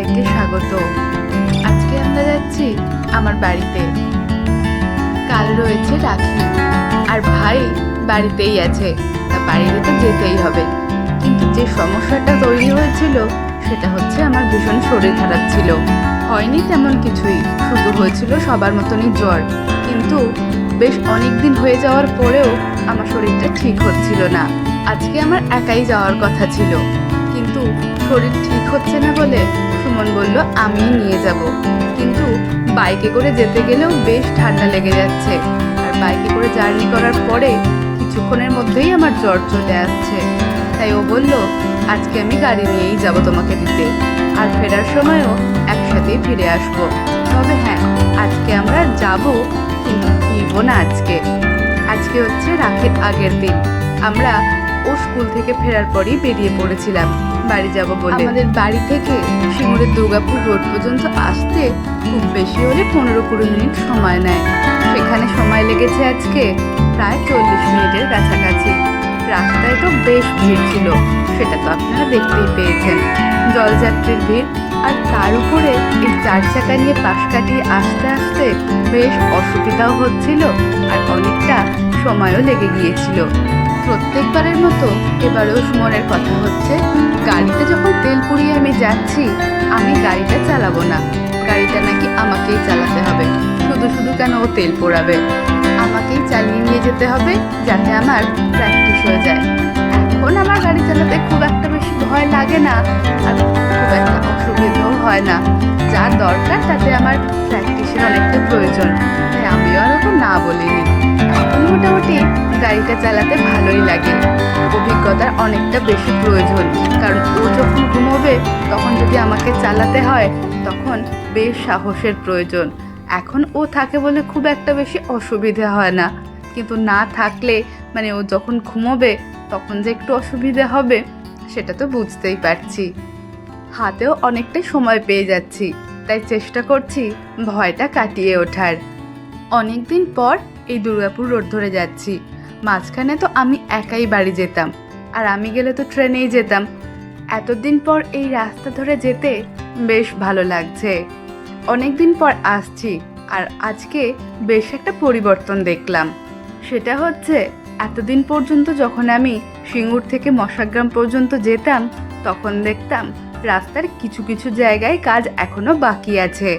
সবাইকে স্বাগত। আজকে আমরা যাচ্ছি আমার বাড়িতে। কাল রয়েছে রাখি, আর ভাই বাড়িতেই আছে, তা বাড়িতে তো যেতেই হবে। কিন্তু যে সমস্যাটা তৈরি হয়েছিল সেটা হচ্ছে আমার ভীষণ শরীর খারাপ ছিল। হয়নি তেমন কিছুই, শুধু হয়েছিল সবার মতনই জ্বর। কিন্তু বেশ অনেক দিন হয়ে যাওয়ার পরেও আমার শরীরটা ঠিক হচ্ছিল না। আজকে আমার একাই যাওয়ার কথা ছিল, কিন্তু শরীর ঠিক হচ্ছে না বলে সুমন বলল আমি নিয়ে যাব। কিন্তু বাইকে করে যেতে গেলেও বেশ ঠান্ডা লেগে যাচ্ছে, আর বাইকে করে জার্নি করার পরে কিছুক্ষণের মধ্যেই আমার জ্বর চলে আসছে। তাই ও বলল আজকে আমি গাড়ি নিয়েই যাব তোমাকে দিতে, আর ফেরার সময়ও একসাথেই ফিরে আসবো। তবে হ্যাঁ, আজকে আমরা যাব, কিন্তু ফিরবো না আজকে। আজকে হচ্ছে রাখির আগের দিন। আমরা ও স্কুল থেকে ফেরার পরই বেরিয়ে পড়েছিলাম বাড়ি যাব বলে। আমাদের বাড়ি থেকে সিঙ্গুরের দুর্গাপুর রোড পর্যন্ত আসতে খুব বেশি হলে 15-20 মিনিট সময় নেয়। সেখানে সময় লেগেছে আজকে প্রায় 40 মিনিটের কাছাকাছি। রাস্তায় তো বেশ ভিড় ছিল, সেটা তো আপনারা দেখতেই পেয়েছেন, জলযাত্রীর ভিড়। আর তার উপরে এই 4 চাকা নিয়ে পাশ কাটিয়ে আসতে আসতে বেশ অসুবিধাও হচ্ছিল, আর অনেকটা সময়ও লেগে গিয়েছিল। প্রত্যেকবারের মতো এবারেও সুমনের কথা হচ্ছে, গাড়িতে যখন তেল পুড়িয়ে আমি যাচ্ছি, আমি গাড়িটা চালাবো না, গাড়িটা নাকি আমাকেই চালাতে হবে। শুধু শুধু কেন ও তেল পোড়াবে, আমাকেই চালিয়ে নিয়ে যেতে হবে, যাতে আমার প্র্যাকটিস হয়ে যায়। এখন আমার গাড়ি চালাতে খুব একটা বেশি ভয় লাগে না, আর খুব একটা অসুবিধাও হয় না। যা দরকার তাতে আমার প্র্যাকটিসের অনেকটা প্রয়োজন, তাই আমিও আর ওকে না বলিনি। এখন মোটামুটি গাড়িটা চালাতে ভালোই লাগে, অভিজ্ঞতার অনেকটা বেশি প্রয়োজন। কারণ ও যখন ঘুমোবে তখন যদি আমাকে চালাতে হয়, তখন বেশ সাহসের প্রয়োজন। এখন ও থাকে বলে খুব একটা বেশি অসুবিধা হয় না, কিন্তু না থাকলে মানে ও যখন ঘুমোবে তখন যে একটু অসুবিধা হবে সেটা তো বুঝতেই পারছি। হাতেও অনেকটাই সময় পেয়ে যাচ্ছি, তাই চেষ্টা করছি ভয়টা কাটিয়ে ওঠার। অনেক দিন পর এই দুর্গাপুর রোড ধরে যাচ্ছি। মাঝখানে তো আমি একাই বাড়ি যেতাম, আর আমি গেলে তো ট্রেনেই যেতাম। এতদিন পর এই রাস্তা ধরে যেতে বেশ ভালো লাগছে। অনেক দিন পর আসছি, আর আজকে বেশ একটা পরিবর্তন দেখলাম। সেটা হচ্ছে এতদিন পর্যন্ত যখন আমি সিঙ্গুর থেকে মশাগ্রাম পর্যন্ত যেতাম, তখন দেখতাম রাস্তার কিছু কিছু জায়গায় কাজ এখনো বাকি আছে।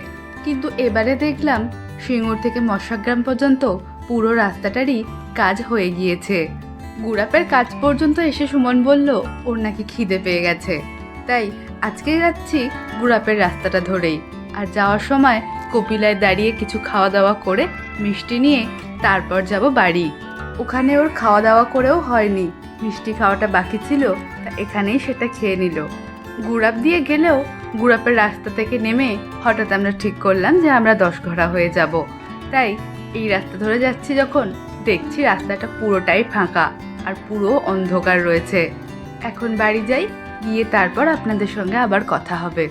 কিন্তু এবারে দেখলাম সিঙ্গুর থেকে মশাগ্রাম পর্যন্ত পুরো রাস্তাটারই কাজ হয়ে গিয়েছে। গুড়াপের কাজ পর্যন্ত এসে সুমন বলল ওর নাকি খিদে পেয়ে গেছে, তাই আজকে যাচ্ছি গুড়াপের রাস্তাটা ধরেই। আর যাওয়ার সময় কপিলায় দাঁড়িয়ে কিছু খাওয়া দাওয়া করে মিষ্টি নিয়ে তারপর যাব বাড়ি। ওখানে ওর খাওয়া দাওয়া করেও হয়নি, মিষ্টি খাওয়াটা বাকি ছিল, তা এখানেই সেটা খেয়ে নিল। গুড়াপ দিয়ে গেলেও গুড়াপের রাস্তা থেকে নেমে হঠাৎ আমরা ঠিক করলাম যে আমরা 10 ঘোড়া হয়ে যাব। তাই এই রাস্তা ধরে যাচ্ছি, যখন দেখছি রাস্তাটা পুরোটাই ফাঁকা আর পুরো অন্ধকার রয়েছে। এখন বাড়ি যাই, গিয়ে তারপর আপনাদের সঙ্গে আবার কথা হবে।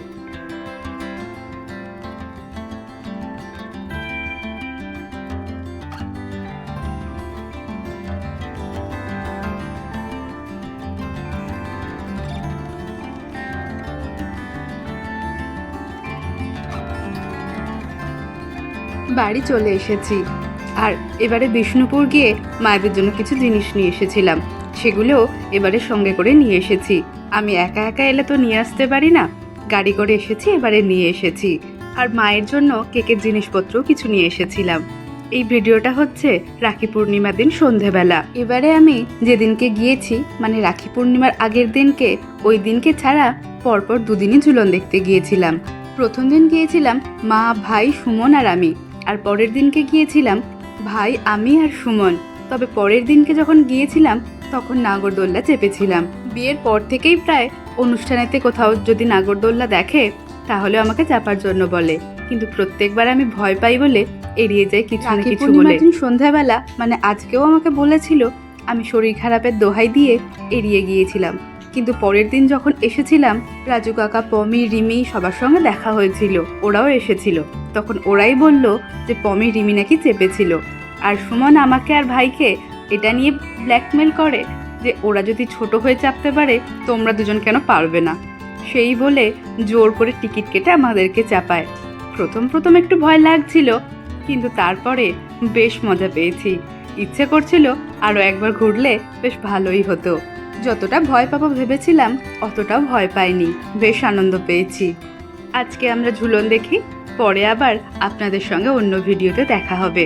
বাড়ি চলে এসেছি, আর এবারে বিষ্ণুপুর গিয়ে মায়েদের জন্য কিছু জিনিস নিয়ে এসেছিলাম, সেগুলো এবারে সঙ্গে করে নিয়ে এসেছি। আমি একা একা এলে তো নিয়ে আসতে পারি না, গাড়ি করে এসেছি, এবারে নিয়ে এসেছি। আর মায়ের জন্য কেকের জিনিসপত্রও কিছু নিয়ে এসেছিলাম। এই ভিডিওটা হচ্ছে রাখি পূর্ণিমার দিন সন্ধেবেলা। এবারে আমি যেদিনকে গিয়েছি, মানে রাখি পূর্ণিমার আগের দিনকে, ওই দিনকে ছাড়া পরপর 2 দিনই ঝুলন দেখতে গিয়েছিলাম। প্রথম দিন গিয়েছিলাম মা, ভাই, সুমন আর আমি, আর পরের দিনকে গিয়েছিলাম ভাই, আমি আর সুমন। তবে পরের দিনকে যখন গিয়েছিলাম তখন নাগরদোল্লা চেপেছিলাম। বিয়ের পর থেকেই প্রায় অনুষ্ঠানেতে কোথাও যদি নাগরদোল্লা দেখে তাহলে আমাকে চাপার জন্য বলে, কিন্তু প্রত্যেকবার আমি ভয় পাই বলে এড়িয়ে যাই কিছু না কিছু বলে। সন্ধ্যাবেলা মানে আজকেও আমাকে বলেছিল, আমি শরীর খারাপের দোহাই দিয়ে এড়িয়ে গিয়েছিলাম। কিন্তু পরের দিন যখন এসেছিলাম, রাজু কাকা, পমি, রিমি সবার সঙ্গে দেখা হয়েছিল, ওরাও এসেছিল। তখন ওরাই বলল যে পমি, রিমি নাকি চেপেছিল। আর সুমন আমাকে আর ভাইকে এটা নিয়ে ব্ল্যাকমেল করে যে ওরা যদি ছোট হয়ে চাপতে পারে, তোমরা দুজন কেন পারবে না। সেই বলে জোর করে টিকিট কেটে আমাদেরকে চাপায়। প্রথম প্রথম একটু ভয় লাগছিল, কিন্তু তারপরে বেশ মজা পেয়েছি। ইচ্ছে করছিল আরও একবার ঘুরলে বেশ ভালোই হতো। যতটা ভয় পাবো ভেবেছিলাম অতটাও ভয় পাইনি, বেশ আনন্দ পেয়েছি। আজকে আমরা ঝুলন দেখি, পরে আবার আপনাদের সঙ্গে অন্য ভিডিওতে দেখা হবে।